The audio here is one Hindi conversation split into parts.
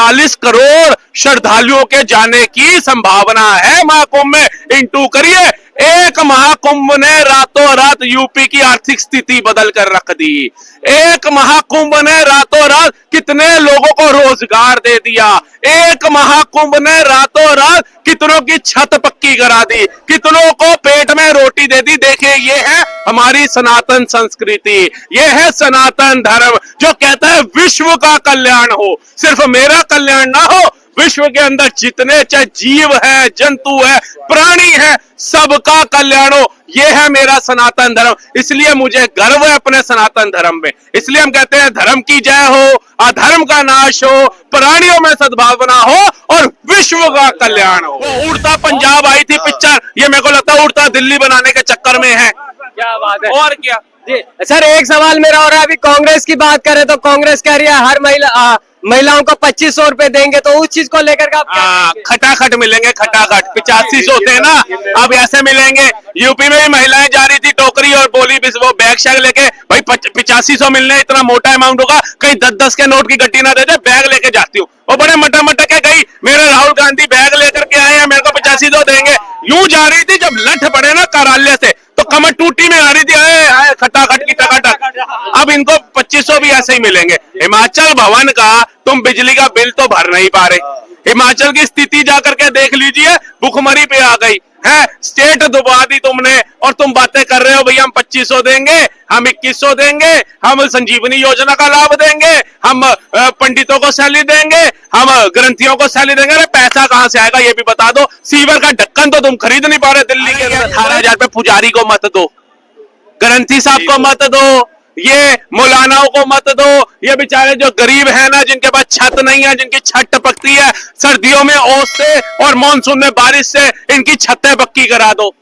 40 करोड़ श्रद्धालुओं के जाने की संभावना है महाकुंभ में। इंटू करिए, एक महाकुंभ ने रातों रात यूपी की आर्थिक स्थिति बदल कर रख दी। एक महाकुंभ ने रातों रात कितने लोगों को रोजगार दे दिया। एक महाकुंभ ने रातों रात कितनों की छत पक्की करा दी, कितनों को पेट में रोटी दे दी। देखिए, ये है हमारी सनातन संस्कृति, ये है सनातन धर्म जो कहता है विश्व का कल्याण हो, सिर्फ मेरा कल्याण ना हो, विश्व के अंदर जितने चाहे जीव है, जंतु है, प्राणी है, सबका कल्याण हो। यह है मेरा सनातन धर्म। इसलिए मुझे गर्व है अपने सनातन धर्म में। इसलिए हम कहते हैं धर्म की जय हो, अधर्म का नाश हो, प्राणियों में सद्भावना हो और विश्व का कल्याण हो। वो उड़ता पंजाब आई थी पिक्चर, ये मेरे को लगता है उड़ता दिल्ली बनाने के चक्कर में है। क्या बात है। और क्या जी सर, एक सवाल मेरा हो रहा है, अभी कांग्रेस की बात करें तो कांग्रेस कह रही है हर महिलाओं को 2500 रुपए देंगे, तो उस चीज को लेकर के आप क्या कहेंगे? खटाखट मिलेंगे, खटाखट 85 होते हैं ना, अब ऐसे मिलेंगे। यूपी में भी महिलाएं जा रही थी टोकरी और बोली वो बैग शैग लेके, भाई 8500 मिलने, इतना मोटा अमाउंट होगा, कहीं 10-10 के नोट की गट्टी ना दे दे, बैग लेके जाती हूँ। वो बड़े मटा के गई, मेरे राहुल गांधी बैग लेकर के आए हैं, मेरे को 8500 देंगे। यूं जा रही थी, जब लठ पड़े ना कार्यालय से तो कमर टूटी में आ रही थी, आए खटाखट की टकाटक। अब इनको 2500 भी ऐसे ही मिलेंगे। हिमाचल भवन का तुम बिजली का बिल तो भर नहीं पा रहे। हिमाचल की स्थिति जाकर के देख लीजिए, भुखमरी पे आ गई है, स्टेट डुबा दी तुमने, और तुम बातें कर रहे हो भैया हम 2500 देंगे, हम 2100 देंगे, हम संजीवनी योजना का लाभ देंगे, हम पंडितों को सैलरी देंगे, हम ग्रंथियों को सैलरी देंगे। अरे पैसा कहां से आएगा ये भी बता दो। सीवर का ढक्कन तो तुम खरीद नहीं पा रहे दिल्ली के अंदर। 18,000 पे पुजारी को मत दो, ग्रंथी साहब को मत दो, ये मौलानाओं को मत दो, ये बेचारे जो गरीब है ना, जिनके पास छत नहीं है, जिनकी छत टपकती है, सर्दियों में ओस से और मानसून में बारिश से इनकी छतें पक्की करा दो,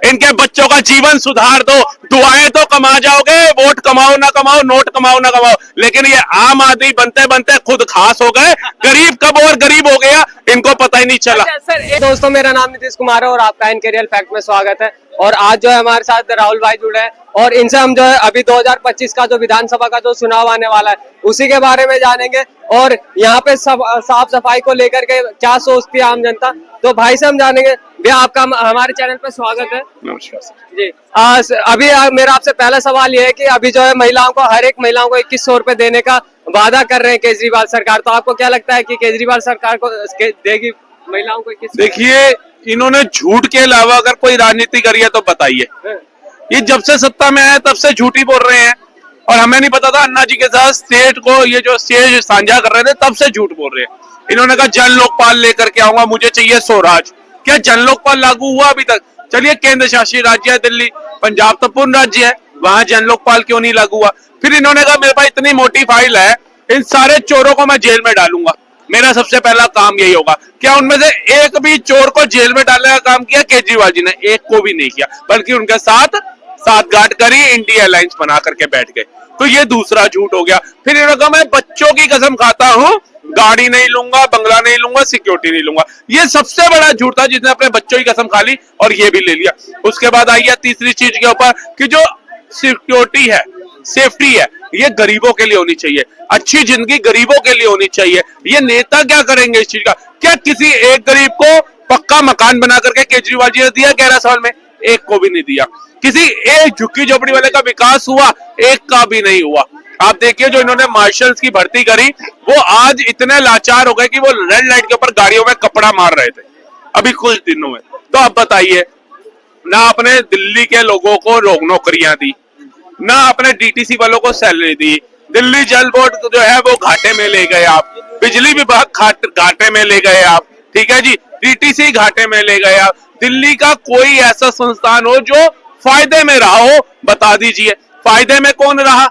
इनके बच्चों का जीवन सुधार दो। दुआएं तो कमा जाओगे, वोट कमाओ ना कमाओ, नोट कमाओ ना कमाओ, लेकिन ये आम आदमी बनते बनते खुद खास हो गए। गरीब कब और गरीब हो गया इनको पता ही नहीं चला। सर दोस्तों, मेरा नाम नीतीश कुमार है और आपका इन करियर फैक्ट में स्वागत है। और आज जो है हमारे साथ राहुल भाई जुड़े हैं और इनसे हम जो है अभी 2025 का जो विधानसभा का जो चुनाव आने वाला है उसी के बारे में जानेंगे, और यहाँ पे साफ सफाई को लेकर के क्या सोचती है आम जनता, तो भाई से हम जानेंगे। भैया आपका हमारे चैनल पे स्वागत है। नमस्कार जी। अभी मेरा आपसे पहला सवाल ये है कि अभी जो है महिलाओं को, हर एक महिलाओं को 2100 रुपए देने का वादा कर रहे हैं केजरीवाल सरकार, तो आपको क्या लगता है कि केजरीवाल सरकार को देगी महिलाओं को 2100? देखिए, इन्होंने झूठ के अलावा अगर कोई राजनीति करी है तो बताइए। ये जब से सत्ता में आए तब से झूठी बोल रहे हैं, और हमें नहीं पता था अन्ना जी के साथ स्टेट को ये जो स्टेज साझा कर रहे थे तब से झूठ बोल रहे हैं। इन्होंने कहा जन लोकपाल लेकर के आऊंगा, मुझे चाहिए स्वराज। क्या जन लोकपाल लागू हुआ अभी तक? चलिए, केंद्र शासित राज्य है दिल्ली, पंजाब तो पूर्ण राज्य है, वहां जन लोकपाल क्यों नहीं लागू हुआ? फिर इन्होंने कहा मेरे पास इतनी मोटी फाइल है, इन सारे चोरों को मैं जेल में डालूंगा, मेरा सबसे पहला काम यही होगा। क्या उनमें से एक भी चोर को जेल में डालने का काम किया केजरीवाल जी ने? एक को भी नहीं किया, बल्कि उनके साथ साठगांठ करी, इंडिया अलायंस बना करके बैठ गए। तो ये दूसरा झूठ हो गया। फिर इन्होंने कहा मैं बच्चों की कसम खाता हूं, गाड़ी नहीं लूंगा, बंगला नहीं लूंगा, सिक्योरिटी नहीं लूंगा। ये सबसे बड़ा झूठ था जिसने अपने बच्चों की कसम खा ली और ये भी ले लिया। उसके बाद आई है तीसरी चीज के ऊपर कि जो सिक्योरिटी है, सेफ्टी है, ये गरीबों के लिए होनी चाहिए, अच्छी जिंदगी गरीबों के लिए होनी चाहिए। ये नेता क्या करेंगे इस चीज का? क्या किसी एक गरीब को पक्का मकान बना करके केजरीवाल जी ने दिया 11 साल में? एक को भी नहीं दिया। किसी एक झुग्गी झोपड़ी वाले का विकास हुआ? एक का भी नहीं हुआ। आप देखिए, जो इन्होंने मार्शल्स की भर्ती करी, वो आज इतने लाचार हो गए कि वो रेड लाइट के ऊपर गाड़ियों में कपड़ा मार रहे थे अभी कुछ दिनों में। तो अब बताइए, ना आपने दिल्ली के लोगों को नौकरियां दी, ना आपने डीटीसी वालों को सैलरी दी, दिल्ली जल बोर्ड जो है वो घाटे में ले गए आप, बिजली विभाग घाटे में ले गए आप, ठीक है जी, डीटीसी घाटे में ले गए आप। दिल्ली का कोई ऐसा संस्थान हो जो फायदे में रहा हो, बता दीजिए, फायदे में कौन रहा?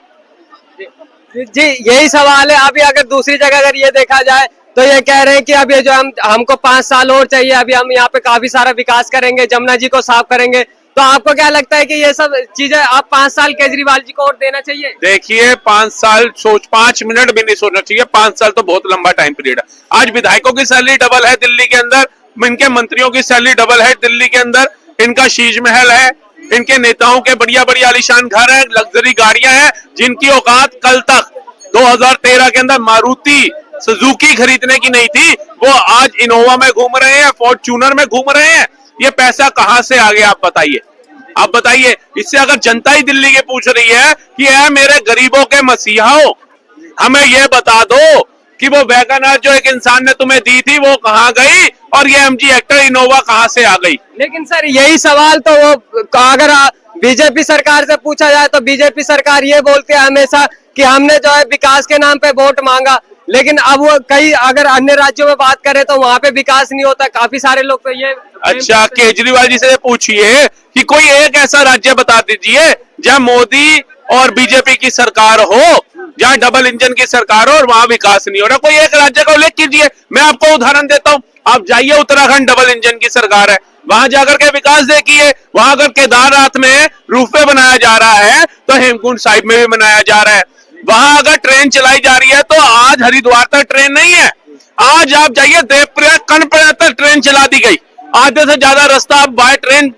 जी यही सवाल है। अभी अगर दूसरी जगह अगर ये देखा जाए तो ये कह रहे हैं कि अब ये जो हमको 5 साल और चाहिए, अभी हम यहाँ पे काफी सारा विकास करेंगे, जमुना जी को साफ करेंगे। तो आपको क्या लगता है कि ये सब चीजें आप 5 साल केजरीवाल जी को और देना चाहिए? देखिए, 5 साल 5 मिनट भी नहीं सोचना चाहिए। 5 साल तो बहुत लंबा टाइम पीरियड है। आज विधायकों की सैलरी डबल है दिल्ली के अंदर, इनके मंत्रियों की सैलरी डबल है दिल्ली के अंदर, इनका शीश महल है, इनके नेताओं के बढ़िया बढ़िया आलीशान घर है, लग्जरी गाड़ियां हैं, जिनकी औकात कल तक 2013 के अंदर मारुति सुजुकी खरीदने की नहीं थी, वो आज इनोवा में घूम रहे हैं, फॉर्च्यूनर में घूम रहे हैं। ये पैसा कहां से आ गया, आप बताइए, आप बताइए। इससे अगर जनता ही दिल्ली के पूछ रही है कि ऐ मेरे गरीबों के मसीहाओं, हमें ये बता दो कि वो वैगनआर जो एक इंसान ने तुम्हें दी थी वो कहां गई, और ये एमजी हेक्टर इनोवा कहां से आ गई। लेकिन सर यही सवाल तो वो अगर बीजेपी सरकार से पूछा जाए तो बीजेपी सरकार ये बोलती है हमेशा कि हमने जो है विकास के नाम पे वोट मांगा, लेकिन अब वो कई अगर अन्य राज्यों में बात करें तो वहां पे विकास नहीं होता। काफी सारे लोग तो ये अच्छा, केजरीवाल जी से पूछिए कि कोई एक ऐसा राज्य बता दीजिए जहां मोदी और बीजेपी की सरकार हो, जहां डबल इंजन की सरकार हो और वहां विकास नहीं हो रहा। कोई एक राज्य का उल्लेख कीजिए, मैं आपको उदाहरण देता हूं। आप जाइए, उत्तराखंड डबल इंजन की सरकार है, वहां जाकर के विकास देखिए। वहां अगर केदारनाथ में रूफवे बनाया जा रहा है तो हेमकुंड साहिब में भी बनाया जा रहा है। वहां अगर ट्रेन चलाई जा रही है तो आज हरिद्वार तक ट्रेन नहीं है, आज आप जाइए देवप्रयाग कर्णप्रयाग तक ट्रेन चला दी गई। आधे से ज्यादा रास्ता आप बाय ट्रेन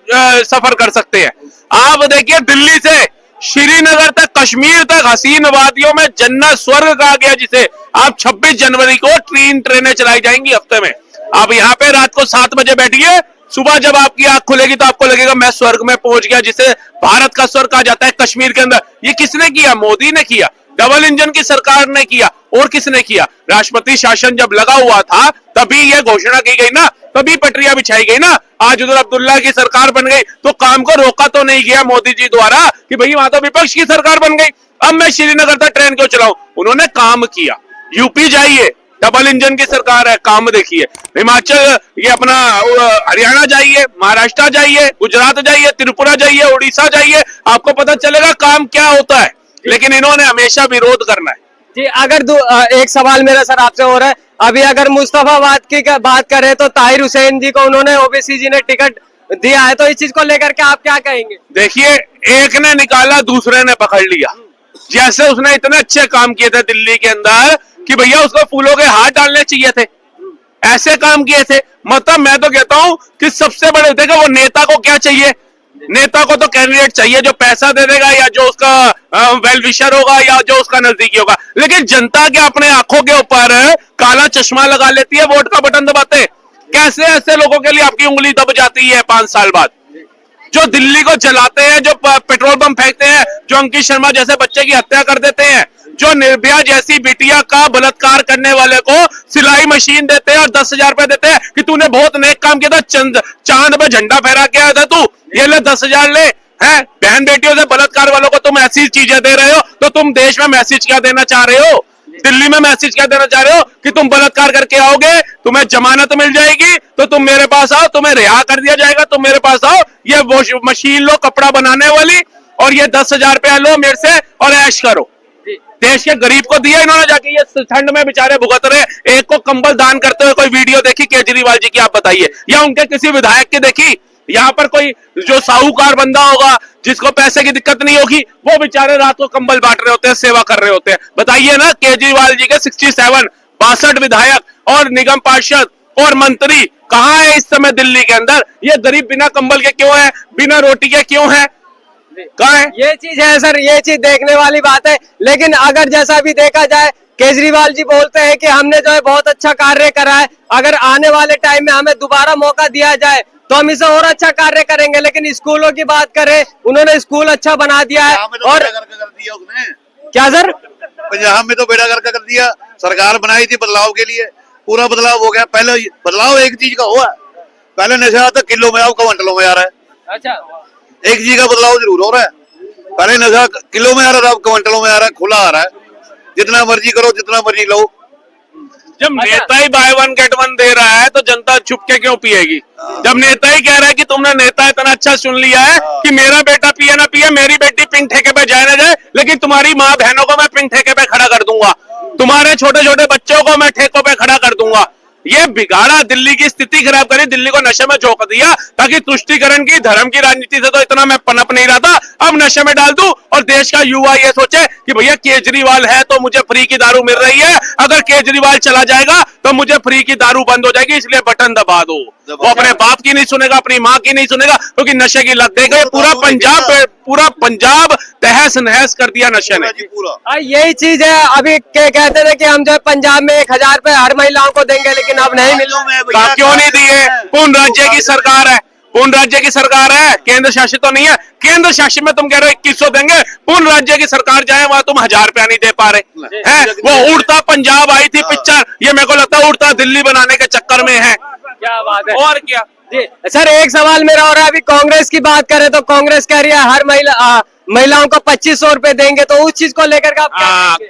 सफर कर सकते हैं। आप देखिए दिल्ली से श्रीनगर तक, कश्मीर तक, हसीन वादियों में जन्नत स्वर्ग कहा गया जिसे, आप 26 जनवरी को ट्रेनें चलाई जाएंगी हफ्ते में। आप यहाँ पे रात को 7 बजे बैठिए, सुबह जब आपकी आंख खुलेगी तो आपको लगेगा मैं स्वर्ग में पहुंच गया, जिसे भारत का स्वर्ग कहा जाता है कश्मीर के अंदर। ये किसने किया? मोदी ने किया, डबल इंजन की सरकार ने किया। और किसने किया? राष्ट्रपति शासन जब लगा हुआ था तभी यह घोषणा की गई ना, तभी पटरियां बिछाई गई ना। आज उधर अब्दुल्ला की सरकार बन गई तो काम को रोका तो नहीं गया मोदी जी द्वारा कि भाई वहां तो विपक्ष की सरकार बन गई, अब मैं श्रीनगर तक ट्रेन क्यों चलाऊं। उन्होंने काम किया। यूपी जाइए, डबल इंजन की सरकार है, काम देखिए। हिमाचल, ये अपना हरियाणा जाइए, महाराष्ट्र जाइए, गुजरात जाइए, त्रिपुरा जाइए, उड़ीसा जाइए, आपको पता चलेगा काम क्या होता है। लेकिन इन्होंने हमेशा विरोध करना है। जी, अगर एक सवाल मेरा सर आपसे हो रहा है, अभी अगर मुस्तफाबाद की बात करें तो ताहिर हुसैन जी को उन्होंने ओबीसी जी ने टिकट दिया है, तो इस चीज को लेकर के आप क्या कहेंगे? देखिए, एक ने निकाला दूसरे ने पकड़ लिया। जैसे उसने इतने अच्छे काम किए थे दिल्ली के अंदर कि भैया उसको फूलों के हाथ डालने चाहिए थे, ऐसे काम किए थे। मतलब मैं तो कहता हूं कि सबसे बड़े देखो, वो नेता को क्या चाहिए? नेता को तो कैंडिडेट चाहिए जो पैसा दे देगा, या जो उसका वेल विशर होगा, या जो उसका नजदीकी होगा। लेकिन जनता के अपने आंखों के ऊपर काला चश्मा लगा लेती है वोट का बटन दबाते। कैसे ऐसे लोगों के लिए आपकी उंगली दब जाती है 5 साल बाद? जो दिल्ली को जलाते हैं, जो पेट्रोल बम फेंकते हैं, जो अंकित शर्मा जैसे बच्चे की हत्या कर देते हैं, जो निर्भया जैसी बिटिया का बलात्कार करने वाले को सिलाई मशीन देते हैं और 10,000 रुपए देते हैं कि तूने बहुत नेक काम किया था, चांद पे झंडा फहरा के आया था तू, ये ले 10,000 ले। है बहन बेटियों से बलात्कार वालों को तुम ऐसी चीजें दे रहे हो, तो तुम देश में मैसेज क्या देना चाह रहे हो? दिल्ली में मैसेज क्या देना चाह रहे हो कि तुम बलात्कार करके आओगे, तुम्हें जमानत मिल जाएगी तो तुम मेरे पास आओ, तुम्हें रिहा कर दिया जाएगा, तुम मेरे पास आओ, ये वो मशीन लो कपड़ा बनाने वाली, और ये 10,000 रुपया लो मेरे से और ऐश करो। देश के गरीब को दिया इन्होंने जाके, ये ठंड में बेचारे भुगत रहे। एक को कंबल दान करते हुए कोई वीडियो देखी केजरीवाल जी की? आप बताइए, या उनके किसी विधायक की देखी? यहाँ पर कोई जो साहूकार बंदा होगा जिसको पैसे की दिक्कत नहीं होगी, वो बेचारे रात को कंबल बांट रहे होते हैं, सेवा कर रहे होते हैं। बताइए ना, केजरीवाल जी के 62 विधायक और निगम पार्षद और मंत्री कहां है इस समय दिल्ली के अंदर? ये गरीब बिना कंबल के क्यों है, बिना रोटी के क्यों है, कहां है? ये चीज है सर, ये चीज देखने वाली बात है। लेकिन अगर जैसा भी देखा जाए, केजरीवाल जी बोलते हैं कि हमने जो है बहुत अच्छा कार्य करा है, अगर आने वाले टाइम में हमें दोबारा मौका दिया जाए तो हम इसे और अच्छा कार्य करेंगे। लेकिन स्कूलों की बात करें, उन्होंने स्कूल अच्छा बना दिया है। तो और कर दिया उसने, क्या सर? पंजाब में तो बेड़ा गर्क कर दिया। सरकार बनाई थी बदलाव के लिए, पूरा बदलाव हो गया। पहले बदलाव एक चीज का हुआ, पहले नशा तो किलो में, अब क्विंटलों में आ रहा है। अच्छा, एक चीज का बदलाव जरूर हो रहा है, पहले नशा किलो में आ रहा था, अब क्विंटलों में आ रहा है, खुला आ रहा है। जितना मर्जी करो, जितना मर्जी लो। जब नेता ही बाय 1 गेट 1 दे रहा है तो जनता छुप के क्यों पिएगी? जब नेता ही कह रहा है कि तुमने नेता इतना अच्छा सुन लिया है कि मेरा बेटा पिए ना पिए, मेरी बेटी पिंक ठेके पे जाए ना जाए, लेकिन तुम्हारी माँ बहनों को मैं पिंक ठेके पे खड़ा कर दूंगा, तुम्हारे छोटे छोटे बच्चों को मैं ठेकों पे खड़ा कर दूंगा। ये बिगाड़ा, दिल्ली की स्थिति खराब करी, दिल्ली को नशे में झोंक दिया ताकि तुष्टीकरण की, धर्म की राजनीति से तो इतना मैं पनप नहीं रहा था, अब नशे में डाल दूं और देश का युवा ये सोचे कि भैया केजरीवाल है तो मुझे फ्री की दारू मिल रही है, अगर केजरीवाल चला जाएगा तो मुझे फ्री की दारू बंद हो जाएगी, इसलिए बटन दबा दो। वो अपने बाप की नहीं सुनेगा, अपनी माँ की नहीं सुनेगा, क्योंकि नशे की लत दे गए। पूरा पंजाब तहस नहस कर दिया नशे ने। यही चीज है, अभी कहते थे कि हम जो है पंजाब में 1000 रुपए हर महिलाओं को देंगे, लेकिन अब नहीं मिल रहा है। क्यों नहीं दिए? पूर्ण राज्य की सरकार है, पूर्ण राज्य की सरकार है, केंद्र शासित तो नहीं है। केंद्र शासित में तुम कह रहे हो 2100 देंगे, पूर्ण राज्य की सरकार जाए वहां तुम 1000 रुपया नहीं दे पा रहे हैं। वो उड़ता पंजाब आई थी पिक्चर, ये मेरे को लगता है उड़ता दिल्ली बनाने के चक्कर में है। क्या बात है। और क्या जी सर, एक सवाल मेरा हो रहा है, अभी कांग्रेस की बात करें तो कांग्रेस कह रही है हर महिलाओं को 2500 रुपए देंगे, तो उस चीज को लेकर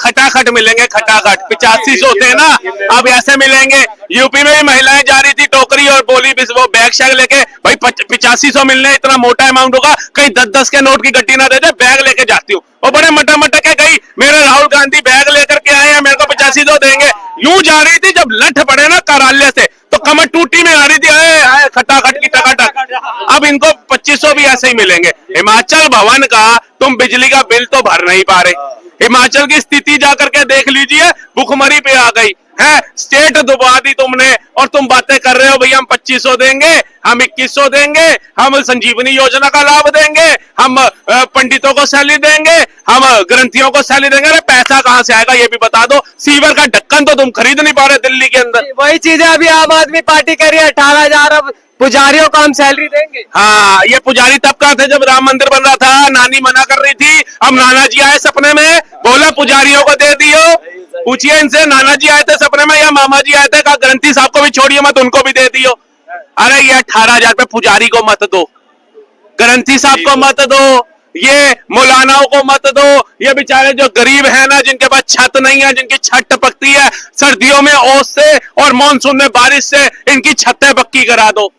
खटाखट मिलेंगे, खटाखट 8500 होते हैं ना, अब ऐसे मिलेंगे। यूपी में भी महिलाएं जा रही थी टोकरी और बोली वो बैग शैग लेके, भाई 8500 मिलने, इतना मोटा अमाउंट होगा, कहीं 10-10 के नोट की गड्डी ना दे दे, बैग लेके जाती हूँ। वो बड़े मटा के गई, मेरे राहुल गांधी बैग लेकर के आए हैं, मेरे को 8500 देंगे। यूं जा रही थी, जब लठ पड़े ना कार्यालय से तो कमर टूटी में आ रही थी, आए खटाखट की टकाटक। अब इनको 2500 भी ऐसे ही मिलेंगे। हिमाचल भवन का तुम बिजली का बिल तो भर नहीं पा रहे। हिमाचल की स्थिति जाकर के देख लीजिए, भुखमरी पे आ गई है, स्टेट डुबा दी तुमने, और तुम बातें कर रहे हो भैया हम 2500 देंगे, हम 2100 देंगे, हम संजीवनी योजना का लाभ देंगे, हम पंडितों को सैलरी देंगे, हम ग्रंथियों को सैलरी देंगे। अरे पैसा कहां से आएगा ये भी बता दो। सीवर का ढक्कन तो तुम खरीद नहीं पा रहे दिल्ली के अंदर। वही चीज है, अभी आम आदमी पार्टी कह रही है 18,000 अब पुजारियों को हम सैलरी देंगे। हाँ, ये पुजारी तब का थे जब राम मंदिर बन रहा था, नानी मना कर रही थी, अब नाना जी आए सपने में, बोला पुजारियों को दे दियो। पूछिए इनसे, नाना जी आए थे सपने में या मामा जी आए थे? कहा ग्रंथी साहब को भी छोड़िए मत, उनको भी दे दियो। अरे ये 18,000 पे पुजारी को मत दो, ग्रंथी साहब को मत दो, ये मौलानाओं को मत दो, ये बेचारे जो गरीब है ना, जिनके पास छत नहीं है, जिनकी छत टपकती है, सर्दियों में ओस से और मानसून में बारिश से इनकी छतें पक्की करा दो,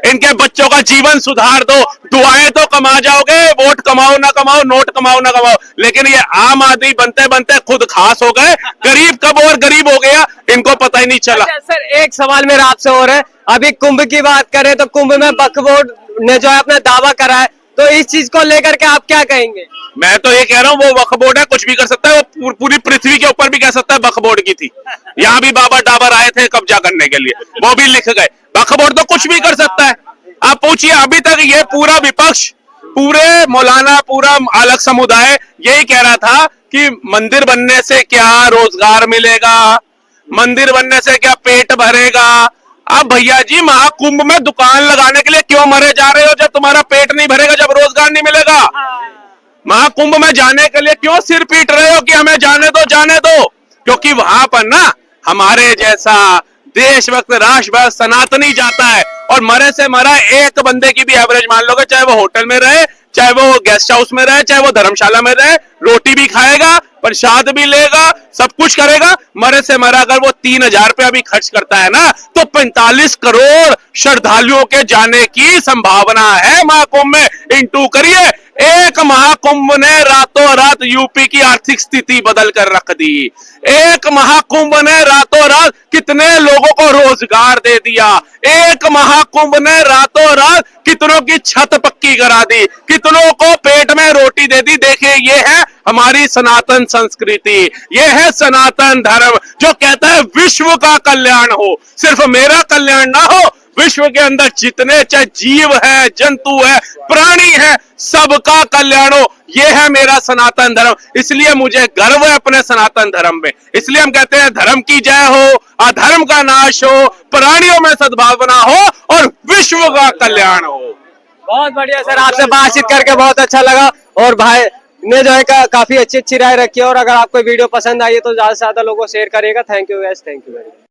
इनके बच्चों का जीवन सुधार दो। दुआएं तो कमा जाओगे, वोट कमाओ ना कमाओ, नोट कमाओ ना कमाओ, लेकिन ये आम आदमी बनते बनते खुद खास हो गए। गरीब कब और गरीब हो गया इनको पता ही नहीं चला। सर एक सवाल मेरा आपसे और है, अभी कुंभ की बात करें तो कुंभ में वक्फ बोर्ड ने जो है अपना दावा करा है, तो इस चीज को लेकर के आप क्या कहेंगे? मैं तो ये कह रहा हूँ वो वक्फ बोर्ड है, कुछ भी कर सकता है, वो पूरी पृथ्वी के ऊपर भी कह सकता है वक्फ बोर्ड की थी। यहाँ भी बाबा डाबर आए थे कब्जा करने के लिए, वो भी लिख गए। वक्फ बोर्ड तो कुछ भी कर सकता है। आप पूछिए, अभी तक ये पूरा विपक्ष, पूरे मौलाना, पूरा अलग समुदाय यही कह रहा था कि मंदिर बनने से क्या रोजगार मिलेगा, मंदिर बनने से क्या पेट भरेगा। अब भैया जी महाकुंभ में दुकान लगाने के लिए क्यों मरे जा रहे हो जब तुम्हारा पेट नहीं भरेगा, जब रोजगार नहीं मिलेगा? महाकुंभ में जाने के लिए क्यों सिर पीट रहे हो कि हमें जाने दो जाने दो? क्योंकि वहां पर ना हमारे जैसा देशभक्त राष्ट्रभक्त सनातनी जाता है, और मरे से मरा एक बंदे की भी एवरेज मान लोगे, चाहे वो होटल में रहे, चाहे वो गेस्ट हाउस में रहे, चाहे वो धर्मशाला में रहे, रोटी भी खाएगा, प्रसाद भी लेगा, सब कुछ करेगा। मरे से मरा अगर वो 3000 रुपया भी खर्च करता है ना, तो 45 करोड़ श्रद्धालुओं के जाने की संभावना है महाकुंभ में। इंटू करिए, एक महाकुंभ ने रातों रात यूपी की आर्थिक स्थिति बदल कर रख दी। एक महाकुंभ ने रातों रात कितने लोगों को रोजगार दे दिया। एक महाकुंभ ने रातों रात कितनों की छत पक्की करा दी, कितनों को पेट में रोटी दे दी। देखिए, ये है हमारी सनातन संस्कृति, ये है सनातन धर्म, जो कहता है विश्व का कल्याण हो, सिर्फ मेरा कल्याण ना हो, विश्व के अंदर जितने चाहे जीव है, जंतु है, प्राणी है, सबका कल्याण हो। ये है मेरा सनातन धर्म, इसलिए मुझे गर्व है अपने सनातन धर्म में। इसलिए हम कहते हैं धर्म की जय हो, अधर्म का नाश हो, प्राणियों में सद्भावना हो और विश्व का कल्याण हो। बहुत बढ़िया सर, आपसे बातचीत करके बहुत अच्छा लगा, और भाई ने जो है काफी अच्छी राय रखी है। और अगर आपको वीडियो पसंद आई है तो ज्यादा से ज्यादा लोगों को शेयर करिएगा। Thank you guys, thank you very much.